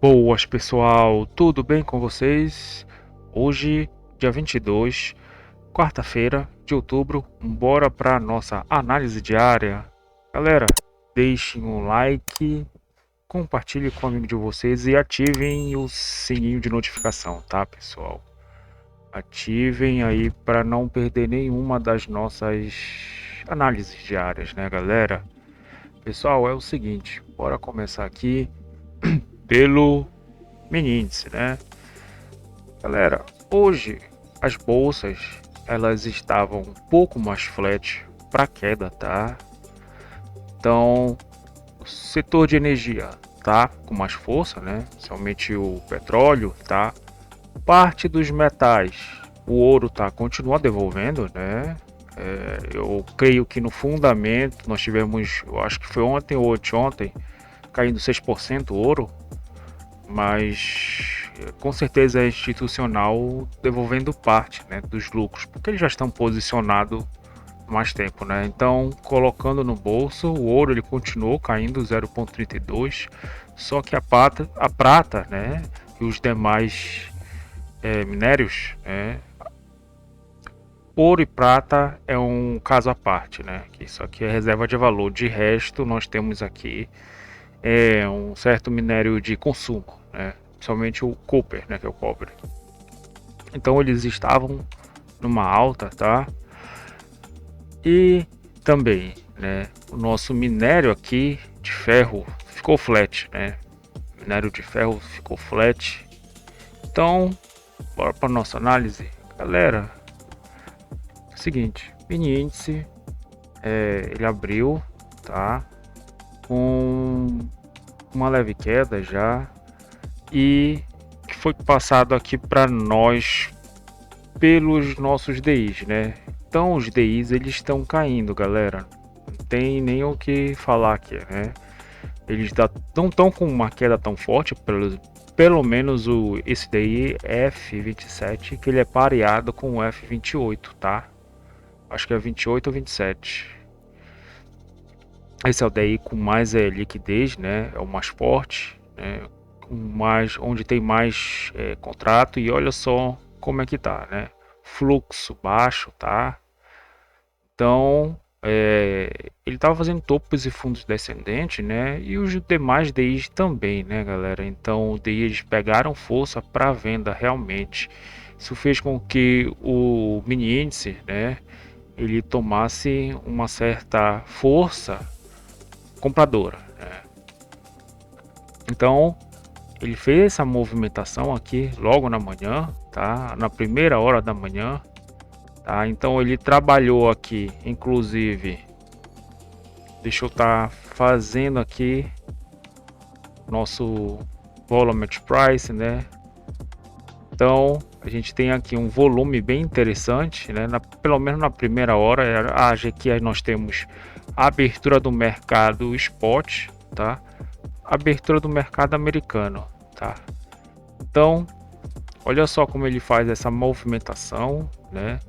Boas, pessoal, tudo bem com vocês? Hoje, dia 22, quarta-feira de outubro, bora para nossa análise diária. Galera, deixem um like, compartilhe com o amigo de vocês e ativem o sininho de notificação, tá, pessoal? Ativem aí para não perder nenhuma das nossas análises diárias, né, galera? Pessoal, é o seguinte, bora começar aqui pelo mini índice, né? Galera, hoje as bolsas elas estavam um pouco mais flat para queda, tá? Então, o setor de energia tá com mais força, né? Somente o petróleo, tá? Parte dos metais, o ouro tá continua devolvendo, né? Eu creio que no fundamento nós tivemos, eu acho que foi ontem ou anteontem, caindo 6% o ouro, mas com certeza é institucional devolvendo parte, né, dos lucros, porque eles já estão posicionados há mais tempo, né? Então, colocando no bolso, o ouro ele continuou caindo 0,32, só que a prata, né, e os demais minérios, né, ouro e prata é um caso à parte, né? Que isso aqui é reserva de valor. De resto, nós temos aqui um certo minério de consumo, né? Principalmente o copper, né, que é o cobre. Então eles estavam numa alta, tá? E também, né, o nosso minério aqui de ferro ficou flat, né? O minério de ferro ficou flat. Então, bora para nossa análise, galera. É o seguinte, mini índice, ele abriu, tá? Com uma leve queda já e que foi passado aqui para nós pelos nossos DIs, né? Então os DIs eles estão caindo, galera. Não tem nem o que falar aqui, né? Eles não estão com uma queda tão forte, pelo menos esse DI F27, que ele é pareado com o F28, tá? Acho que é 28 ou 27. Esse é o DI com mais liquidez, né? É o mais forte, né? Onde tem mais contrato, e olha só como é que tá, né? Fluxo baixo, tá? Então, ele estava fazendo topos e fundos descendentes, né? E os demais DIs também, né, galera? Então, os DIs pegaram força para venda realmente. Isso fez com que o mini índice, né, ele tomasse uma certa força compradora, né? Então, ele fez essa movimentação aqui logo na manhã, tá? Na primeira hora da manhã, tá? Então ele trabalhou aqui, inclusive, deixa eu estar fazendo aqui nosso volumetric price, né? Então a gente tem aqui um volume bem interessante, né? Pelo menos na primeira hora, aqui nós temos a abertura do mercado spot, tá? Abertura do mercado americano, tá? Então, olha só como ele faz essa movimentação, né?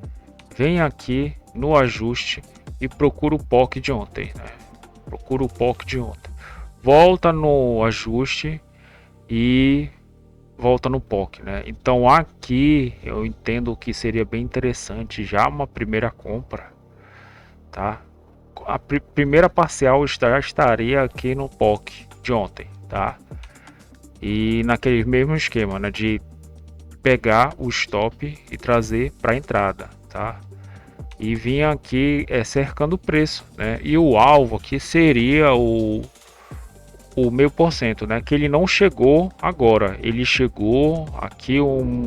Vem aqui no ajuste e procura o POC de ontem, né? Procura o POC de ontem. Volta no ajuste e volta no POC, né? Então aqui eu entendo que seria bem interessante já uma primeira compra, tá? A primeira parcial estaria aqui no POC de ontem, tá? E naquele mesmo esquema, né, de pegar o stop e trazer para a entrada, tá? E vinha aqui cercando o preço, né? E o alvo aqui seria o meio por cento, né? Que ele não chegou agora, ele chegou aqui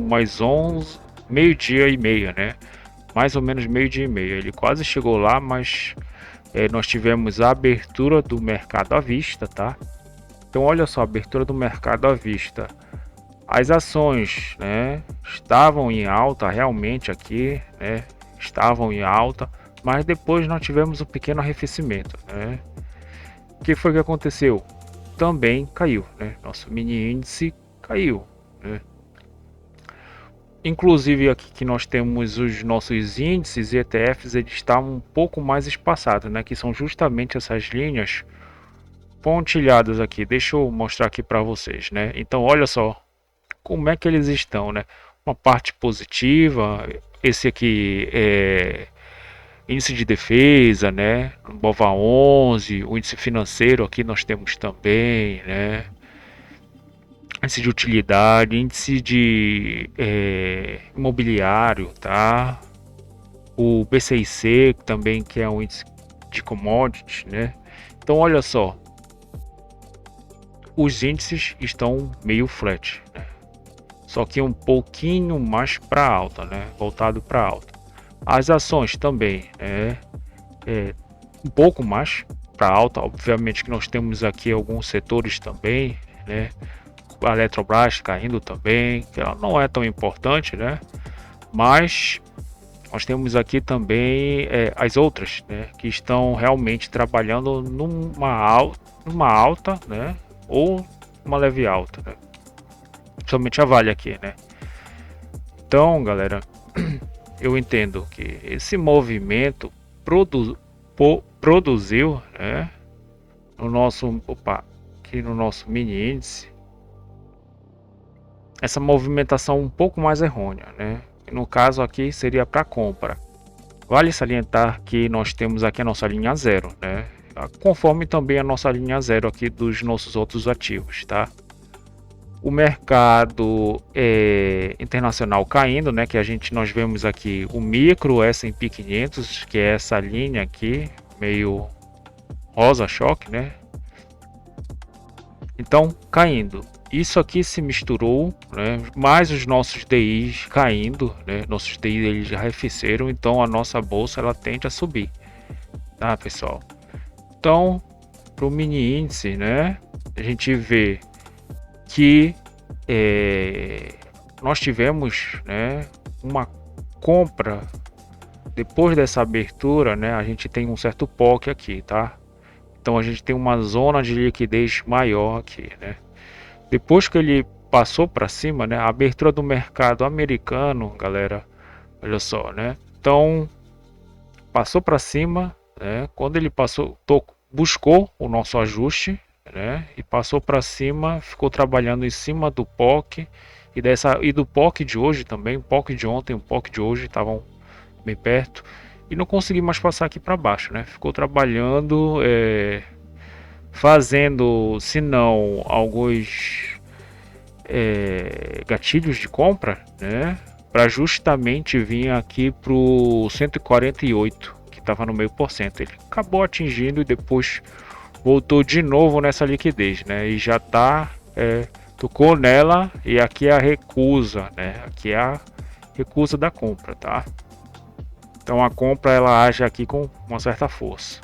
mais 11, meio-dia e meia, né? Mais ou menos meio-dia e meia. Ele quase chegou lá, mas nós tivemos a abertura do mercado à vista, tá? Então olha só, a abertura do mercado à vista. As ações, né, estavam em alta realmente aqui, né? Estavam em alta, mas depois nós tivemos um pequeno arrefecimento, né? O que foi que aconteceu? Também caiu, né? Nosso mini índice caiu, né? Inclusive aqui que nós temos os nossos índices e ETFs, eles estão um pouco mais espaçados, né? Que são justamente essas linhas pontilhados aqui. Deixa eu mostrar aqui para vocês, né? Então olha só como é que eles estão, né? Uma parte positiva, esse aqui é índice de defesa, né? Bova 11, o índice financeiro aqui nós temos também, né? Índice de utilidade, índice de imobiliário, tá? O B6C também, que é um índice de commodities, né? Então olha só, os índices estão meio flat, né? Só que um pouquinho mais para alta, né? Voltado para alta. As ações também, né? Um pouco mais para alta. Obviamente que nós temos aqui alguns setores também, né? A Eletrobras caindo também, que ela não é tão importante, né? Mas nós temos aqui também as outras, né? Que estão realmente trabalhando numa alta, né? Ou uma leve alta, né? Principalmente a Vale aqui, né? Então, galera, eu entendo que esse movimento produziu, né? No nosso, aqui no nosso mini índice, essa movimentação um pouco mais errônea, né? No caso aqui seria para compra. Vale salientar que nós temos aqui a nossa linha zero, né? Conforme também a nossa linha zero aqui dos nossos outros ativos, tá? O mercado internacional caindo, né? Que nós vemos aqui o micro S&P 500, que é essa linha aqui, meio rosa choque, né? Então caindo. Isso aqui se misturou, né? Mais os nossos DIs caindo, né? Nossos DIs eles arrefeceram, então a nossa bolsa ela tende a subir, tá, pessoal? Então, para o mini índice, né? A gente vê que nós tivemos, né? Uma compra depois dessa abertura, né? A gente tem um certo POC aqui, tá? Então a gente tem uma zona de liquidez maior aqui, né? Depois que ele passou para cima, né? A abertura do mercado americano, galera, olha só, né? Então passou para cima, né? Quando ele passou, buscou o nosso ajuste, né? E passou para cima, ficou trabalhando em cima do POC e do POC de hoje também, o POC de ontem, o POC de hoje estavam bem perto e não consegui mais passar aqui para baixo, né? Ficou trabalhando, fazendo, se não alguns gatilhos de compra, né? Para justamente vir aqui pro 148, que estava no meio por cento. Ele acabou atingindo e depois voltou de novo nessa liquidez, né? E já tá tocou nela e aqui é a recusa, né? Aqui é a recusa da compra, tá? Então a compra ela age aqui com uma certa força.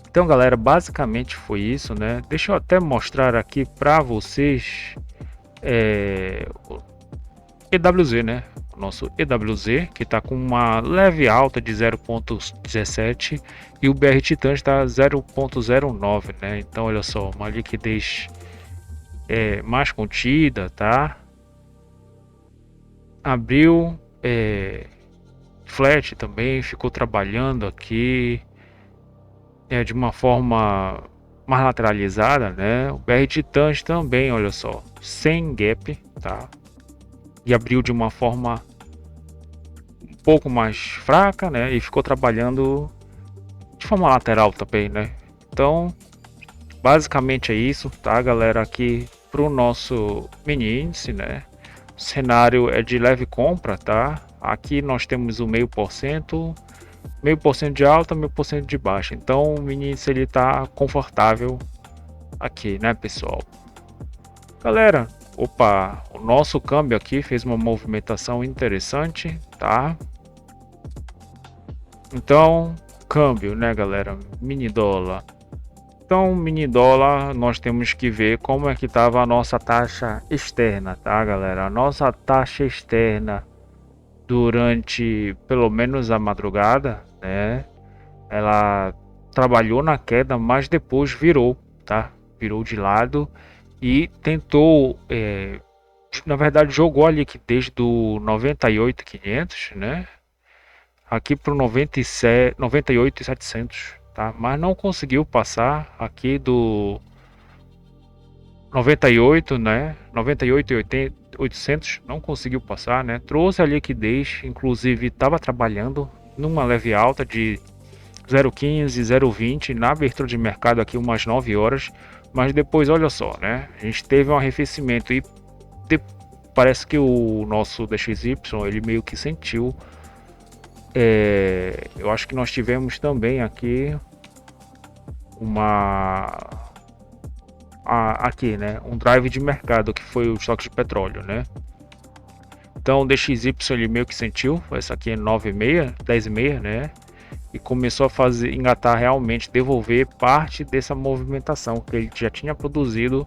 Então, galera, basicamente foi isso, né? Deixa eu até mostrar aqui para vocês o EWZ, né? O nosso EWZ, que está com uma leve alta de 0,17 e o BR Titan está 0,09, né? Então, olha só, uma liquidez mais contida, tá? Abriu flat também, ficou trabalhando aqui de uma forma mais lateralizada, né? O BR Titãs também, olha só, sem gap, tá? E abriu de uma forma um pouco mais fraca, né? E ficou trabalhando de forma lateral também, né? Então, basicamente é isso, tá, galera? Aqui pro nosso mini índice, né? O cenário é de leve compra, tá? Aqui nós temos o 0,5% de alta, 0,5% de baixa. Então o mini índice ele tá confortável aqui, né, pessoal? Galera, o nosso câmbio aqui fez uma movimentação interessante, tá? Então, câmbio, né, galera? Mini dólar. Então, mini dólar, nós temos que ver como é que estava a nossa taxa externa, tá, galera? A nossa taxa externa durante pelo menos a madrugada, né? Ela trabalhou na queda, mas depois virou, tá? Virou de lado e tentou, na verdade, jogou a liquidez do 98.500, né? Aqui para o 98.700, tá? Mas não conseguiu passar aqui do 98, né? 98 e 80, 800 não conseguiu passar, né? Trouxe a liquidez, inclusive estava trabalhando numa leve alta de 0,15, 0,20 na abertura de mercado aqui umas 9 horas, mas depois olha só, né? A gente teve um arrefecimento e parece que o nosso DXY ele meio que sentiu. Eu acho que nós tivemos também aqui aqui, né, um drive de mercado que foi o estoque de petróleo, né? Então o DXY ele meio que sentiu, essa aqui é 9,6, 10,6, né? E começou a engatar realmente, devolver parte dessa movimentação que ele já tinha produzido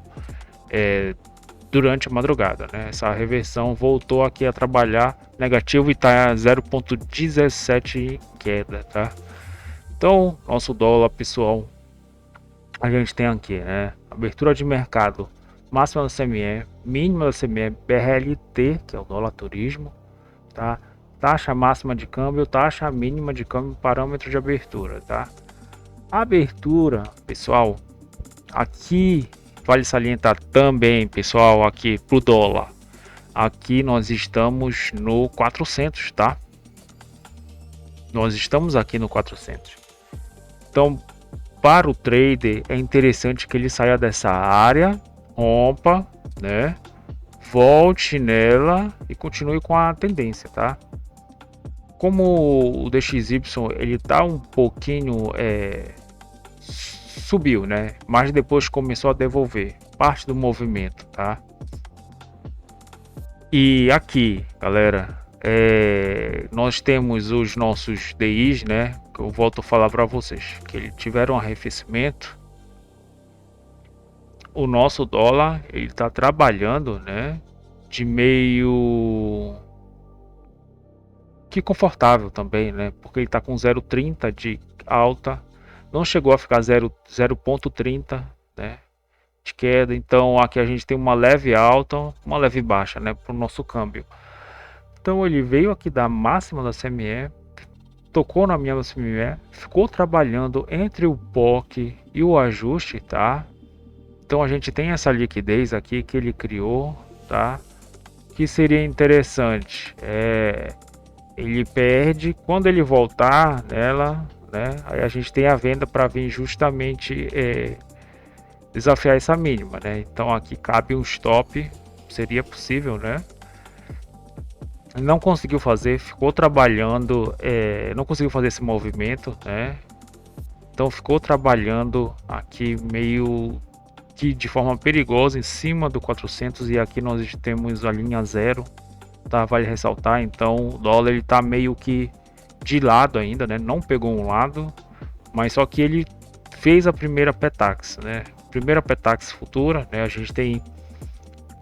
durante a madrugada, né? Essa reversão voltou aqui a trabalhar negativo e está 0,17 em queda, tá? Então, nosso dólar, pessoal, a gente tem aqui, né? Abertura de mercado, máxima da CME, mínima da CME, BRLT, que é o dólar turismo, tá? Taxa máxima de câmbio, taxa mínima de câmbio, parâmetro de abertura, tá? Abertura, pessoal, aqui vale salientar também, pessoal, aqui pro dólar. Aqui nós estamos no 400, tá? Nós estamos aqui no 400. Então, para o trader é interessante que ele saia dessa área, rompa, né? Volte nela e continue com a tendência, tá? Como o DXY ele tá um pouquinho subiu, né? Mas depois começou a devolver parte do movimento, tá? E aqui, galera, nós temos os nossos DIs, né? Que eu volto a falar para vocês que eles tiveram um arrefecimento. O nosso dólar ele está trabalhando, né? De meio que confortável também, né? Porque ele está com 0,30 de alta, não chegou a ficar 0,30, né? De queda. Então aqui a gente tem uma leve alta, uma leve baixa, né? Para o nosso câmbio. Então ele veio aqui da máxima da CME, tocou na minha da CME, ficou trabalhando entre o POC e o ajuste, tá? Então a gente tem essa liquidez aqui que ele criou, tá? Que seria interessante. Ele perde quando ele voltar nela, né? Aí a gente tem a venda para vir justamente desafiar essa mínima, né? Então aqui cabe um stop, seria possível, né? Não conseguiu fazer, ficou trabalhando, não conseguiu fazer esse movimento, né? Então ficou trabalhando aqui meio que de forma perigosa em cima do 400 e aqui nós temos a linha zero, tá? Vale ressaltar. Então o dólar ele tá meio que de lado ainda, né? Não pegou um lado, mas só que ele fez a primeira Petax, né? Primeira Petax futura, né? A gente tem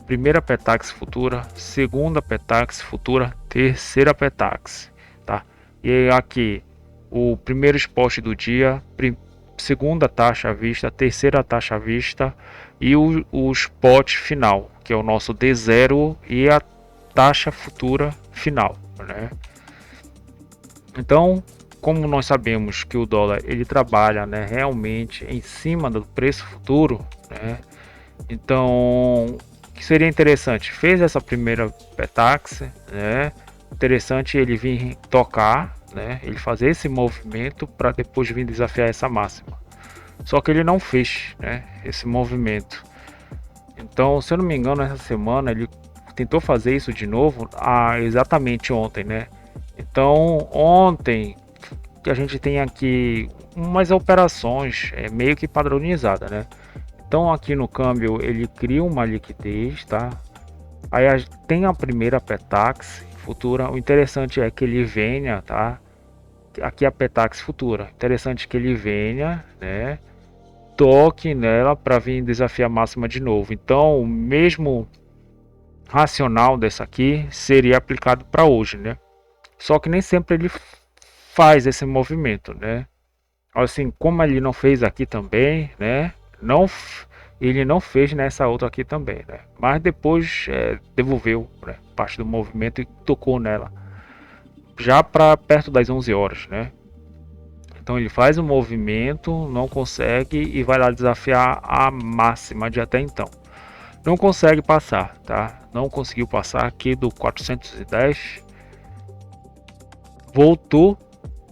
primeira Petax futura, segunda Petax futura, terceira Petax, tá? E aqui o primeiro spot do dia, segunda taxa à vista, terceira taxa à vista e o spot final, que é o nosso D0 e a taxa futura final, né? Então, como nós sabemos que o dólar ele trabalha, né, realmente em cima do preço futuro, né? Então, que seria interessante, fez essa primeira Petax, né? Interessante ele vir tocar, né? Ele fazer esse movimento para depois vir desafiar essa máxima. Só que ele não fez, né? Esse movimento. Então, se eu não me engano, essa semana ele tentou fazer isso de novo, exatamente ontem, né? Então, ontem que a gente tem aqui umas operações meio que padronizadas, né? Então aqui no câmbio ele cria uma liquidez, tá? Aí tem a primeira Petax futura. O interessante é que ele venha, tá? Aqui a Petax futura. Interessante que ele venha, né? Toque nela para vir desafiar a máxima de novo. Então o mesmo racional dessa aqui seria aplicado para hoje, né? Só que nem sempre ele faz esse movimento, né? Assim como ele não fez aqui também, né? Ele não fez nessa outra aqui também, né? Mas depois devolveu, né, parte do movimento e tocou nela já para perto das 11 horas, né? Então ele faz um movimento, não consegue e vai lá desafiar a máxima de até então. Não consegue passar, tá? Não conseguiu passar aqui do 410. Voltou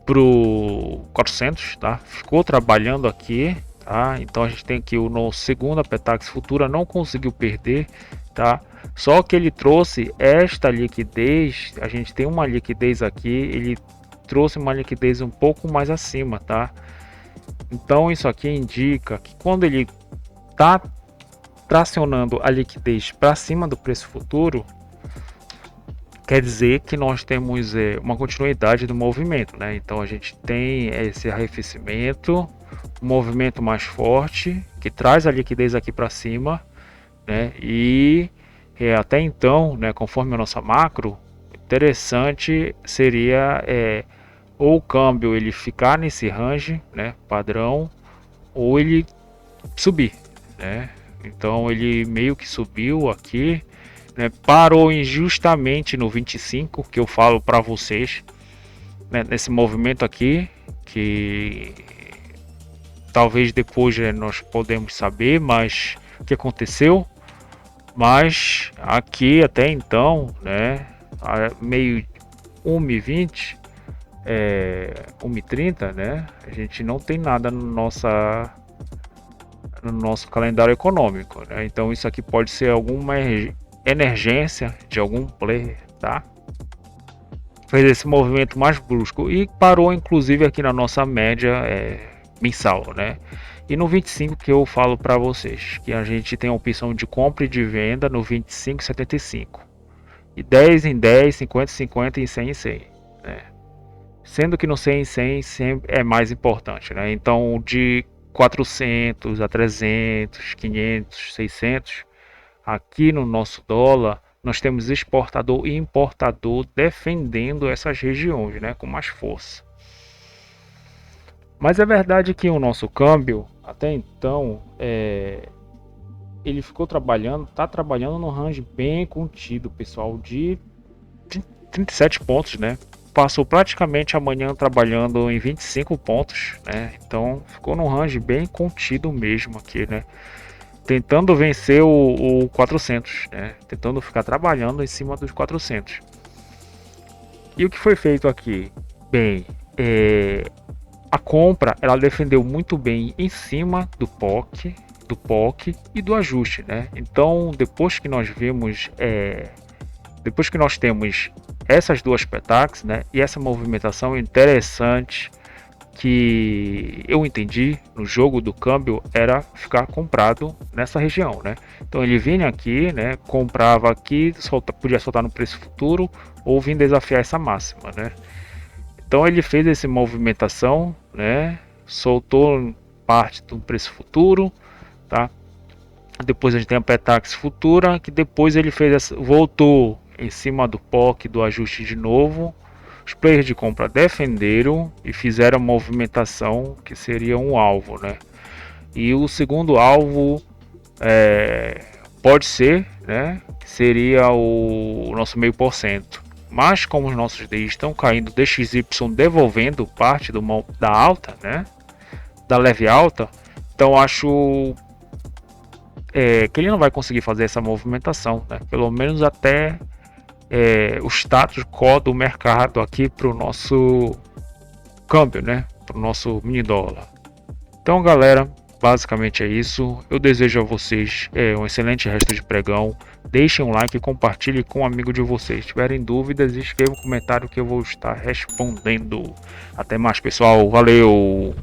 pro 400, tá? Ficou trabalhando aqui, tá? Então a gente tem aqui o no segundo Apetax Futura, não conseguiu perder, tá? Só que ele trouxe esta liquidez, a gente tem uma liquidez aqui, ele trouxe uma liquidez um pouco mais acima, tá? Então isso aqui indica que quando ele tá tracionando a liquidez para cima do preço futuro, quer dizer que nós temos uma continuidade do movimento, né? Então a gente tem esse arrefecimento, um movimento mais forte que traz a liquidez aqui para cima, né? E até então, né, conforme a nossa macro, interessante seria ou o câmbio ele ficar nesse range, né, padrão, ou ele subir, né? Então ele meio que subiu aqui, né, parou injustamente no 25, que eu falo para vocês, né, nesse movimento aqui, que talvez depois nós podemos saber, mas o que aconteceu. Mas aqui até então, né, meio 1h20, 1h30, né, a gente não tem nada no nosso calendário econômico, né? Então isso aqui pode ser alguma emergência de algum player, tá? Fez esse movimento mais brusco e parou inclusive aqui na nossa média mensal, né? E no 25 que eu falo para vocês, que a gente tem a opção de compra e de venda no 25,75 e 10 em 10, 50 em 50 e 100 em 100, né? Sendo que no 100 em 100 sempre é mais importante, né? Então de 400 a 300, 500, 600, aqui no nosso dólar, nós temos exportador e importador defendendo essas regiões, né, com mais força. Mas é verdade que o nosso câmbio, até então, ele ficou trabalhando, está trabalhando no range bem contido, pessoal, de 37 pontos, né? Passou praticamente a manhã trabalhando em 25 pontos, né? Então ficou num range bem contido mesmo aqui, né? Tentando vencer o 400, né? Tentando ficar trabalhando em cima dos 400. E o que foi feito aqui? Bem, a compra ela defendeu muito bem em cima do POC e do ajuste, né? Então depois que nós vimos, depois que nós temos essas duas petax, né, e essa movimentação interessante que eu entendi no jogo do câmbio era ficar comprado nessa região, né? Então ele vinha aqui, né, comprava aqui, podia soltar no preço futuro ou vir desafiar essa máxima, né? Então ele fez essa movimentação, né, soltou parte do preço futuro, tá? Depois a gente tem a petax futura, que depois ele fez voltou em cima do POC do ajuste de novo. Os players de compra defenderam e fizeram a movimentação que seria um alvo, né? E o segundo alvo pode ser, né, que seria o nosso 0,5%. Mas como os nossos DIs estão caindo, DXY devolvendo parte da alta, né, da leve alta, então acho que ele não vai conseguir fazer essa movimentação, né? Pelo menos até o status quo do mercado aqui para o nosso câmbio, né? Para o nosso mini dólar. Então, galera, basicamente é isso. Eu desejo a vocês um excelente resto de pregão. Deixem um like e compartilhe com um amigo de vocês. Se tiverem dúvidas, escrevam um comentário que eu vou estar respondendo. Até mais, pessoal. Valeu!